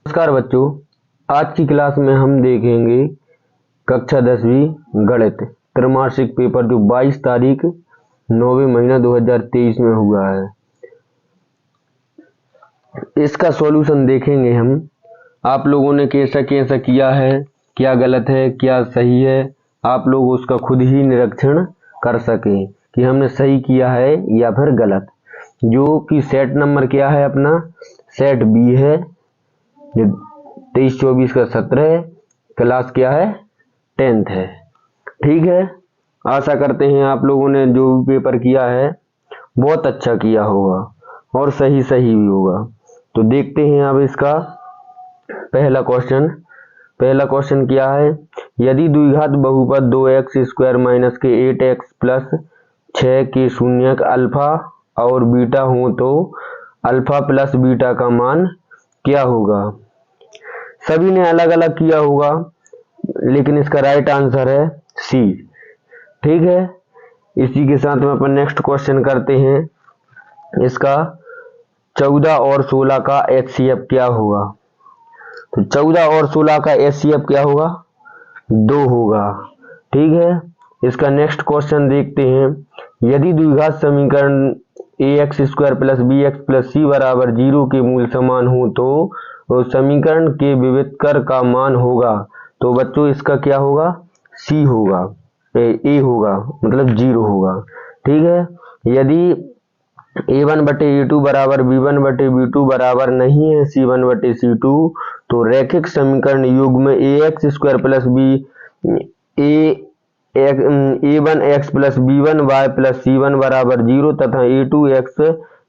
नमस्कार बच्चों, आज की क्लास में हम देखेंगे कक्षा 10वीं गणित त्रैमासिक पेपर जो 22 तारीख 9वें महीना 2023 में हुआ है। इसका सॉल्यूशन देखेंगे हम। आप लोगों ने कैसा कैसा किया है, क्या गलत है क्या सही है, आप लोग उसका खुद ही निरीक्षण कर सकें कि हमने सही किया है या फिर गलत। जो कि सेट नंबर क्या है, अपना सेट बी है, जो 23-24 का सत्र है, क्लास क्या है 10th है। ठीक है, आशा करते हैं आप लोगों ने जो भी पेपर किया है बहुत अच्छा किया होगा और सही भी होगा। तो देखते हैं अब इसका पहला क्वेश्चन क्या है। यदि द्विघात बहुपद 2x² माइनस के 8x प्लस 6 के शून्यक अल्फा और बीटा हो तो अल्फा प्लस बीटा का मान क्या होगा। सभी ने अलग अलग किया होगा, लेकिन इसका राइट आंसर है सी। ठीक है, इसी के साथ में अपन नेक्स्ट क्वेश्चन करते हैं। इसका 14 और 16 का HCF क्या होगा। तो 14 और 16 का HCF क्या होगा, 2 होगा। ठीक है, इसका नेक्स्ट क्वेश्चन देखते हैं। यदि द्विघात समीकरण ax² plus bx plus c बराबर 0 के मूल समान हो तो समीकरण के विविधकर का मान होगा। तो बच्चों इसका क्या होगा, सी होगा, ए होगा, मतलब 0 होगा। ठीक है, यदि a1/a2 बराबर b1/b2 बराबर नहीं है c1/c2 तो रैखिक समीकरण युग्म ax² plus a1x plus b1y plus c1 बराबर 0 तथा a2x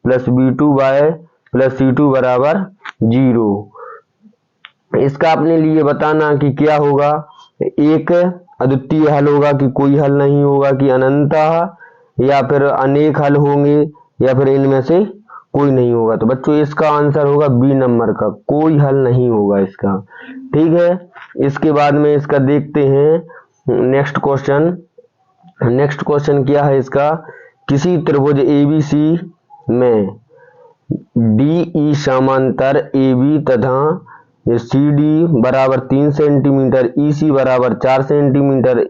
plus b2y plus c2 बराबर 0। इसका अपने लिए बताना कि क्या होगा, एक अद्वितीय हल होगा कि कोई हल नहीं होगा, कि अनंतः या फिर अनेक हल होंगे या फिर इनमें से कोई नहीं होगा। तो बच्चों इसका आंसर होगा बी नंबर का, कोई हल नहीं होगा इसका। ठीक है, इसके बाद में इसका देखते हैं नेक्स्ट क्वेश्चन क्या है इसका। किसी त्रिभुज ABC में DE समांतर AB तथा CD बराबर 3 सेंटीमीटर, EC बराबर 4 सेंटीमीटर,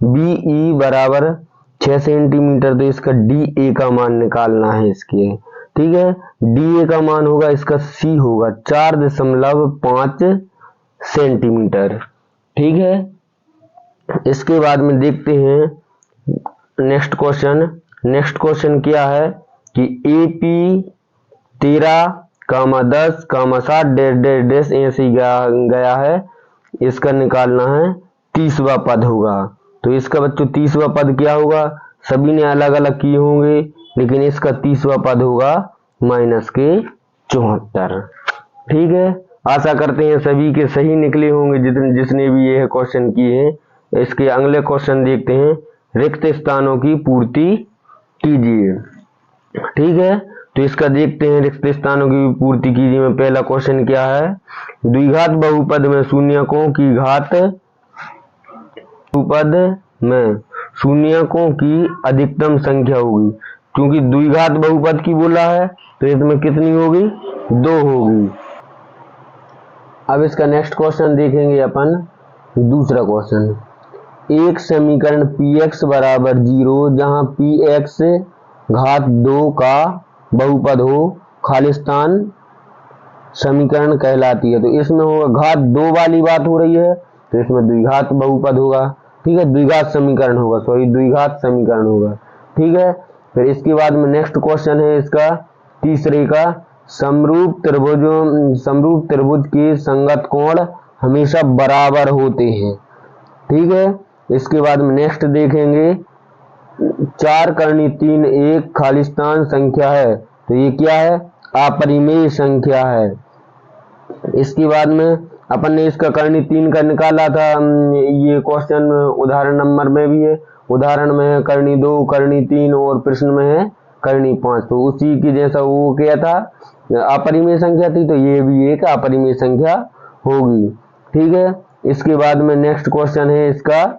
BE बराबर 6 सेंटीमीटर। तो इसका DA का मान निकालना है इसके। ठीक है, DA का मान होगा इसका C होगा, 4.5 सेंटीमीटर। ठीक है, इसके बाद में देखते हैं नेक्स्ट क्वेश्चन क्या है कि AP 13,10,7 ऐसे गया है। इसका निकालना है 30वां पद होगा। तो इसका बच्चों 30वां पद क्या होगा, सभी ने अलग अलग किए होंगे, लेकिन इसका 30वां पद होगा -74। ठीक है, आशा करते हैं सभी के सही निकले होंगे जिसने भी ये क्वेश्चन किए हैं। इसके अगले क्वेश्चन देखते हैं। रिक्त स्थानों की पूर्ति कीजिए। ठीक है, तो इसका देखते हैं रिक्त स्थानों की पूर्ति कीजिए में पहला क्वेश्चन क्या है। द्विघात बहुपद में शून्यकों की घात बहुपद में शून्यकों की अधिकतम संख्या होगी। क्योंकि द्विघात बहुपद की बोला है तो इसमें कितनी होगी, 2 होगी। अब इसका नेक्स्ट क्वेश्चन देखेंगे अपन। दूसरा क्वेश्चन, एक समीकरण px बराबर 0 जहां px घात 2 का बहुपद हो खालिस्तान समीकरण कहलाती है। तो इसमें होगा घात 2 वाली बात हो रही है, तो इसमें द्विघात बहुपद होगा। ठीक है, द्विघात समीकरण होगा। ठीक है, फिर इसके बाद में नेक्स्ट क्वेश्चन है इसका तीसरे का। समरूप त्रिभुज के संगत कोण हमेशा बराबर होते हैं। ठीक है, इसके बाद में नेक्स्ट देखेंगे 4 करनी 3 एक खालिस्तान संख्या है। तो ये क्या है, अपरिमेय संख्या है। इसके बाद में अपन ने इसका करनी 3 का निकाला था। ये क्वेश्चन उदाहरण नंबर में भी है, उदाहरण में है करनी 2 करनी 3 और प्रश्न में है करनी 5। तो उसी की जैसा वो क्या था, अपरिमेय संख्या थी, तो ये भी एक अपरिमेय संख्या होगी। ठीक है, इसके बाद में नेक्स्ट क्वेश्चन है इसका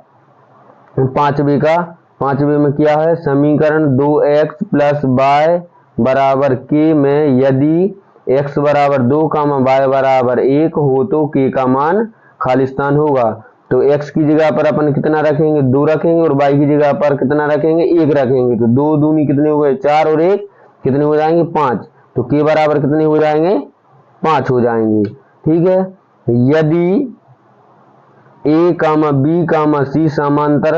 पांचवे में क्या है, समीकरण 2x प्लस y बराबर k में यदि x बराबर 2 कामा y बराबर 1 हो तो k का मान खालिस्तान होगा। तो x की जगह पर अपन कितना रखेंगे, 2 रखेंगे, और y की जगह पर कितना रखेंगे, 1 रखेंगे। तो 2 दूनी कितने हो गए, 4, और 1 कितने हो जाएंगे, 5। तो k बराबर कितने हो जाएंगे, 5 हो जाएंगे। ठीक है, यदि a comma b comma c समांतर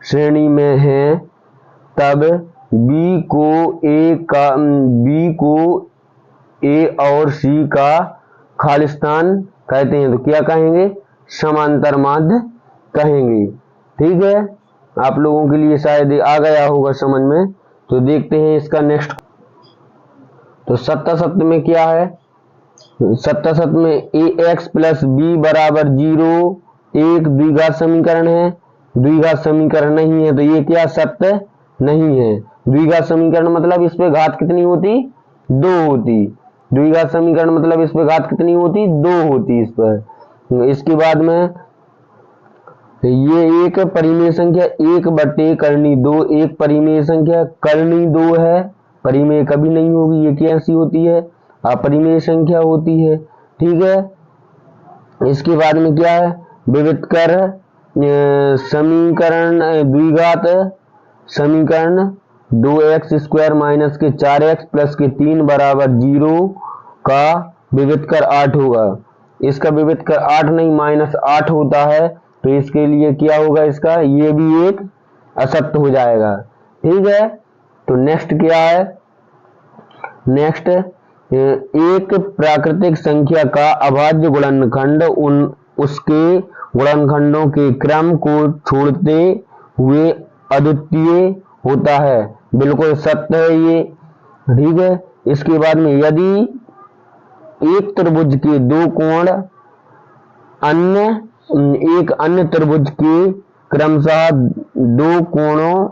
श्रेणी में है तब b को a और c का खालिस्तान कहते हैं। तो क्या कहेंगे, समांतर माध्य कहेंगे। ठीक है, आप लोगों के लिए शायद आ गया होगा समझ में। तो देखते हैं इसका नेक्स्ट। तो सत्ता सत्य में क्या है, सत्ता सत्य में ax प्लस b बराबर 0 एक द्विघात समीकरण है। द्विघात समीकरण नहीं है तो ये क्या सत्य नहीं है। द्विघात समीकरण मतलब इस पे घात कितनी होती, 2 होती। द्विघात समीकरण मतलब इस पे घात कितनी होती, 2 होती इस पर। इसके बाद में ये एक परिमेय संख्या 1/2 एक परिमेय संख्या कर्णी 2 है, परिमेय कभी नहीं होगी। ये कैसी होती है, अपरिमेय संख्या होती है। ठीक है, इसके बाद में क्या है, विविधकर समीकरण द्विघात समीकरण 2x² माइनस के 4x प्लस के 3 बराबर 0 का विविधकर 8 होगा। इसका विविधकर 8 नहीं -8 होता है। तो इसके लिए क्या होगा, इसका ये भी एक असत्य हो जाएगा। ठीक है, तो नेक्स्ट क्या है, नेक्स्ट एक प्राकृतिक संख्या का अभाज्य गुणनखंड उसके गुणनखंडों के क्रम को छोड़ते हुए अद्वितीय होता है। बिल्कुल सत्य है ये। ठीक है, इसके बाद में यदि एक त्रिभुज के दो कोण एक अन्य त्रिभुज के क्रमशः दो कोणों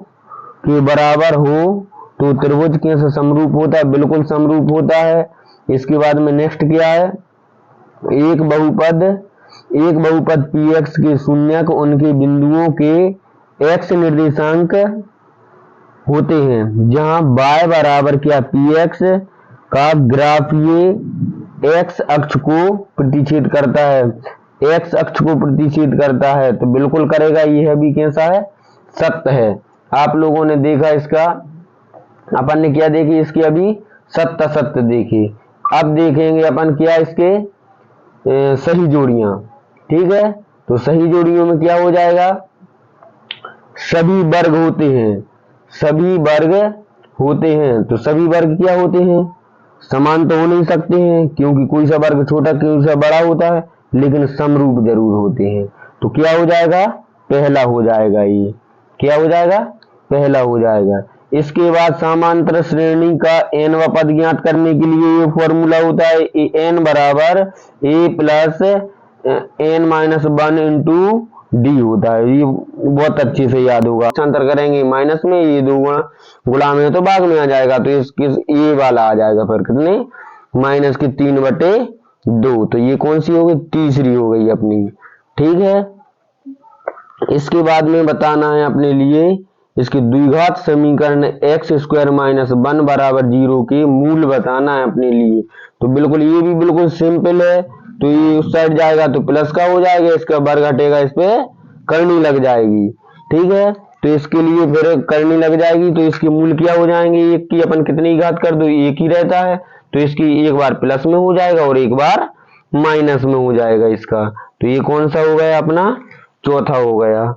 के बराबर हो तो त्रिभुज कैसे समरूप होता है, बिल्कुल समरूप होता है। इसके बाद में नेक्स्ट क्या है, एक बहुपद px के शून्यक उनके बिंदुओं के x निर्देशांक होते हैं जहां y बराबर क्या px का ग्राफीय x अक्ष को प्रतिच्छेद करता है, x अक्ष को प्रतिच्छेद करता है। तो बिल्कुल करेगा, यह भी कैसा है, सत्य है। आप लोगों ने देखा इसका, अपन ने क्या देखी इसकी अभी सत्य सत्य देखी। अब देखेंगे अपन क्या इसके सही जोड़ियां। ठीक है, तो सही जोड़ियों में क्या हो जाएगा, सभी वर्ग होते हैं, सभी वर्ग होते हैं। तो सभी वर्ग क्या होते हैं, समान तो हो नहीं सकते हैं क्योंकि कोई सा वर्ग छोटा कोई सा बड़ा होता है, लेकिन समरूप जरूर होते हैं। तो क्या हो जाएगा, पहला हो जाएगा। ये क्या हो जाएगा, पहला हो जाएगा। इसके बाद समांतर श्रेणी का nवां पद ज्ञात करने के लिए ये फॉर्मूला होता है, n बराबर a plus n-1 into D होता है। ये बहुत अच्छे से याद होगा। अंतर करेंगे माइनस में, ये दो गुणा में तो भाग में आ जाएगा। तो इसके ये वाला आ जाएगा फिर कितने, -3/2। तो ये कौन सी हो गई, तीसरी हो गई अपनी। ठीक है, इसके बाद में बताना है अपने लिए इसके द्विघात समीकरण x² - 1 बराबर 0 के मूल बताना है अपने लिए। तो बिल्कुल ये भी बिल्कुल सिंपल है। तो ये उस साइड जाएगा तो प्लस का हो जाएगा, इसका वर्ग हटेगा, इस पे करनी लग जाएगी। ठीक है, तो इसके लिए फिर करनी लग जाएगी। तो इसके मूल क्या हो जाएंगे, एक की अपन कितनी घात कर दो, एक ही रहता है। तो इसकी एक बार प्लस में हो जाएगा और एक बार माइनस में हो जाएगा इसका। तो ये कौन सा हो गया अपना, चौथा हो गया।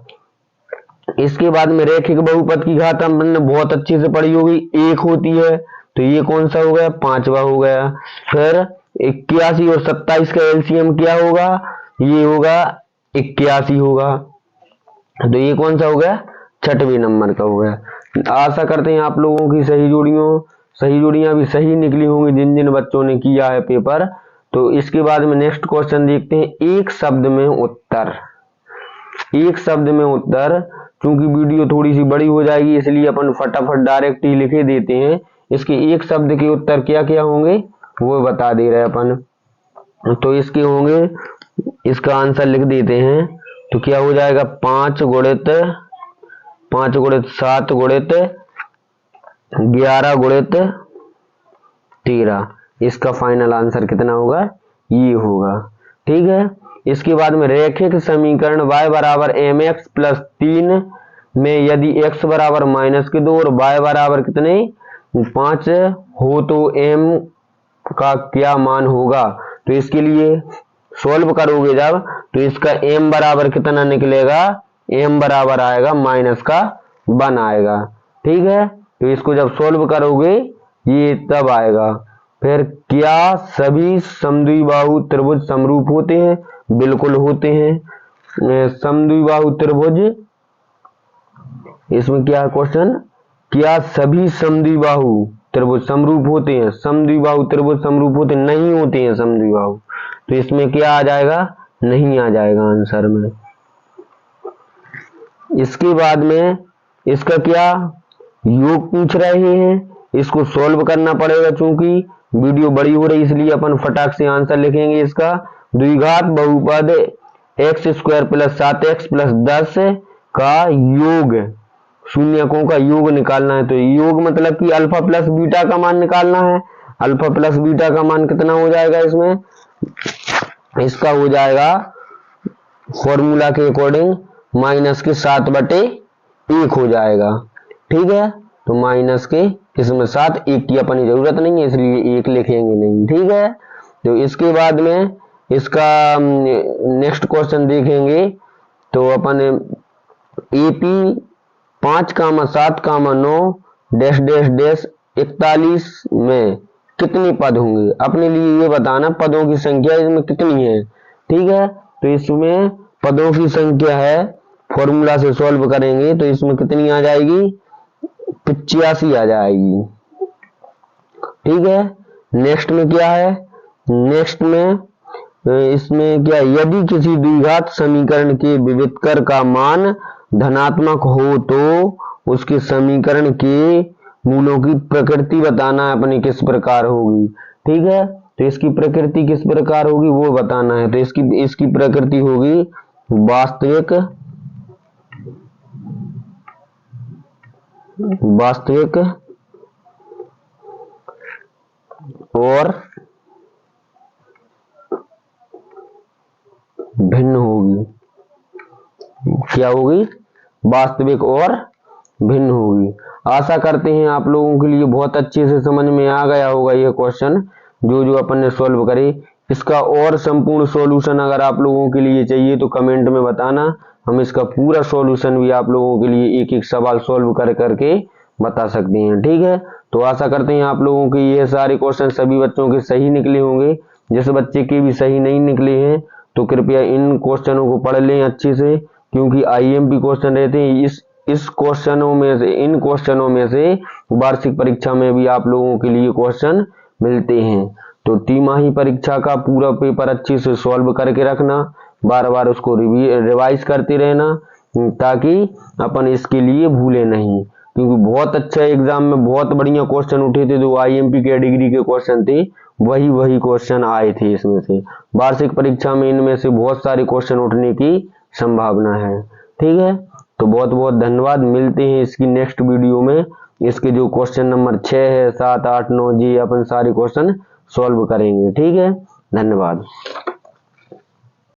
इसके बाद में रैखिक बहुपद की घात हमने बहुत अच्छे से पढ़ी होगी, 1 होती है। तो ये कौन सा हो गया, 5वां हो गया। फिर 81 और 27 का एलसीएम क्या होगा, ये होगा 81 होगा। तो ये कौन सा हो गया, 6वें नंबर का हो गया। आशा करते हैं आप लोगों की सही जोड़ियां भी सही निकली होंगी जिन जिन बच्चों ने किया है पेपर। तो इसके बाद में नेक्स्ट क्वेश्चन देखते हैं, एक शब्द में उत्तर। एक शब्द में उत्तर, क्योंकि वीडियो थोड़ी सी बड़ी हो जाएगी इसलिए अपन फटाफट डायरेक्ट ही लिखे देते हैं। इसके एक शब्द के उत्तर क्या क्या होंगे वो बता दे रहे अपन। तो इसके होंगे, इसका आंसर लिख देते हैं। तो क्या हो जाएगा, 5 गुणित 7 गुणित 11 गुणित 13। इसका फाइनल आंसर कितना होगा, ये होगा। ठीक है, इसके बाद में रैखिक समीकरण y बराबर mx प्लस 3 में यदि x बराबर -2 और y बराबर कितने 5 हो तो m का क्या मान होगा। तो इसके लिए सॉल्व करोगे जब, तो इसका m बराबर कितना निकलेगा, m बराबर आएगा -1 आएगा। ठीक है, तो इसको जब सॉल्व करोगे ये तब आएगा। फिर क्या सभी समद्विबाहु त्रिभुज समरूप होते हैं, बिल्कुल होते हैं। समद्विबाहु त्रिभुज, इसमें क्या है क्वेश्चन, क्या सभी समद्विबाहु त्रिभुज समरूप होते हैं, समद्विबाहु त्रिभुज समरूप होते नहीं होते हैं समद्विबाहु, तो इसमें क्या आ जाएगा, नहीं आ जाएगा आंसर में। इसके बाद में इसका क्या योग पूछ रहे हैं, इसको सॉल्व करना पड़ेगा। चूंकि वीडियो बड़ी हो रही इसलिए अपन फटाक से आंसर लिखेंगे। इसका द्विघात बहुपद x² प्लस 7x प्लस 10 का योग, शून्यकों का योग निकालना है। तो योग मतलब कि अल्फा प्लस बीटा का मान निकालना है। अल्फा प्लस बीटा का मान कितना हो जाएगा इसमें, इसका हो जाएगा फॉर्मूला के अकॉर्डिंग -7/1 हो जाएगा। ठीक है, तो माइनस के इसमें 7, 1 की अपनी जरूरत नहीं है इसलिए 1 लिखेंगे नहीं। ठीक है, तो इसके बाद में इसका नेक्स्ट क्वेश्चन देखेंगे। तो अपन AP 5,7,9 डैश डैश डैश 41 में कितने पद होंगे, अपने लिए ये बताना पदों की संख्या इसमें कितनी है। ठीक है, तो इसमें पदों की संख्या है, फॉर्मूला से सॉल्व करेंगे तो इसमें कितनी आ जाएगी, 85 आ जाएगी। ठीक है, नेक्स्ट में क्या है, नेक्स्ट में इसमें क्या, यदि किसी द्विघात समीकरण के विविधकर का मान धनात्मक हो तो उसके समीकरण के मूलों की प्रकृति बताना है अपनी किस प्रकार होगी। ठीक है, तो इसकी प्रकृति किस प्रकार होगी वो बताना है। तो इसकी प्रकृति होगी वास्तविक और भिन्न होगी। क्या होगी, वास्तविक और भिन्न होगी। आशा करते हैं आप लोगों के लिए बहुत अच्छे से समझ में आ गया होगा ये क्वेश्चन जो अपन ने सॉल्व करे। इसका और संपूर्ण सॉल्यूशन अगर आप लोगों के लिए चाहिए तो कमेंट में बताना, हम इसका पूरा सॉल्यूशन भी आप लोगों के लिए एक एक सवाल सॉल्व कर करके बता सकते हैं। ठीक है, तो आशा करते हैं आप लोगों के ये सारे क्वेश्चन सभी बच्चों के सही निकले होंगे। जिस बच्चे के भी सही नहीं निकले हैं तो कृपया इन क्वेश्चनों को पढ़ लें अच्छे से, क्योंकि IMP क्वेश्चन रहते हैं। इस क्वेश्चनों में से, इन क्वेश्चनों में से वार्षिक परीक्षा में भी आप लोगों के लिए क्वेश्चन मिलते हैं। तो तिमाही परीक्षा का पूरा पेपर अच्छे से सॉल्व करके रखना, बार बार उसको रिवाइज करते रहना ताकि अपन इसके लिए भूले नहीं। क्योंकि बहुत अच्छा एग्जाम में बहुत बढ़िया क्वेश्चन उठे थे, जो IMP कैटेगरी के क्वेश्चन थे वही क्वेश्चन आए थे इसमें से। वार्षिक परीक्षा में इनमें से बहुत सारे क्वेश्चन उठने की संभावना है। ठीक है, तो बहुत बहुत धन्यवाद। मिलते हैं इसकी नेक्स्ट वीडियो में। इसके जो क्वेश्चन नंबर 6 है, 7, 8, 9 जी अपन सारे क्वेश्चन सॉल्व करेंगे। ठीक है, धन्यवाद।